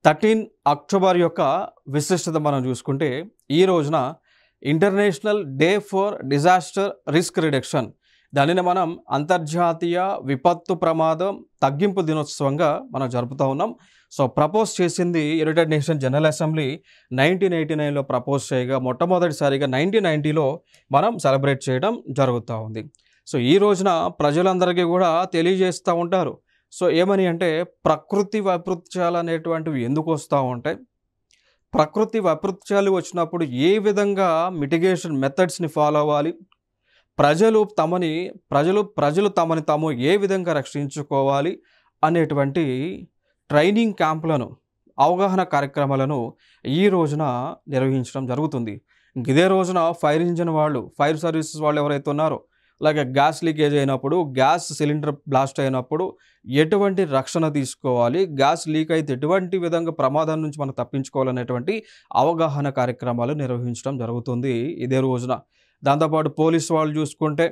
13 October యొక్క విశిష్టత మనం చూసుకుంటే ఈ రోజున international day for disaster risk reduction దానిని మనం అంతర్జాతీయ విపత్తు ప్రమాదం తగ్గింపు దినోత్సవంగా మనం జరుపుతూ ఉన్నాం. సో ప్రపోజ్ చేసింది యునైటెడ్ నేషన్ జనరల్ అసెంబ్లీ 1989లో ప్రపోజ్ చేయగా మొట్టమొదటిసారిగా 1990లో మనం సెలబ్రేట్ చేయడం జరుగుతూ ఉంది. సో ఈ రోజున ప్రజలందరికీ కూడా తెలియజేస్తూ ఉంటారు. సో ఏమని అంటే ప్రకృతి వైపరీత్యాలు అనేటువంటివి ఎందుకు వస్తూ ఉంటాయి, ప్రకృతి వైపరీత్యాలు వచ్చినప్పుడు ఏ విధంగా మిటిగేషన్ మెథడ్స్ని ఫాలో అవ్వాలి, ప్రజలు తమని తాము ఏ విధంగా రక్షించుకోవాలి అనేటువంటి ట్రైనింగ్ క్యాంపులను, అవగాహన కార్యక్రమాలను ఈ రోజున నిర్వహించడం జరుగుతుంది. ఇదే రోజున ఫైర్ ఇంజిన్ వాళ్ళు, ఫైర్ సర్వీసెస్ వాళ్ళు ఎవరైతే ఉన్నారో, అలాగే గ్యాస్ లీకేజ్ అయినప్పుడు, గ్యాస్ సిలిండర్ బ్లాస్ట్ అయినప్పుడు ఎటువంటి రక్షణ తీసుకోవాలి, గ్యాస్ లీక్ అయితే ఎటువంటి విధంగా ప్రమాదం నుంచి మనం తప్పించుకోవాలనేటువంటి అవగాహన కార్యక్రమాలు నిర్వహించడం జరుగుతుంది ఇదే రోజున. దాంతోపాటు పోలీసు వాళ్ళు చూసుకుంటే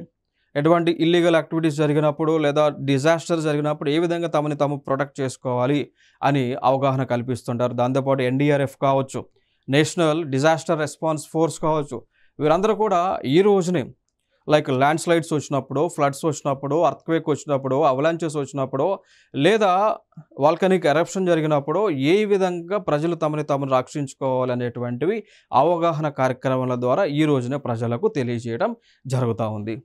ఎటువంటి ఇల్లీగల్ యాక్టివిటీస్ జరిగినప్పుడు లేదా డిజాస్టర్ జరిగినప్పుడు ఏ విధంగా తమని తాము ప్రొటెక్ట్ చేసుకోవాలి అని అవగాహన కల్పిస్తుంటారు. దాంతోపాటు ఎన్డీఆర్ఎఫ్ కావచ్చు, నేషనల్ డిజాస్టర్ రెస్పాన్స్ ఫోర్స్ కావచ్చు, వీరందరూ కూడా ఈ రోజునే లైక్ ల్యాండ్ స్లైడ్స్ వచ్చినప్పుడు, ఫ్లడ్స్ వచ్చినప్పుడు, అర్త్క్వేక్ వచ్చినప్పుడు, అవలాంచెస్ వచ్చినప్పుడు, లేదా వాల్కనిక్ ఎరప్షన్ జరిగినప్పుడు ఏ విధంగా ప్రజలు తమని తాము రక్షించుకోవాలనేటువంటివి అవగాహన కార్యక్రమాల ద్వారా ఈ రోజునే ప్రజలకు తెలియజేయడం జరుగుతూ ఉంది.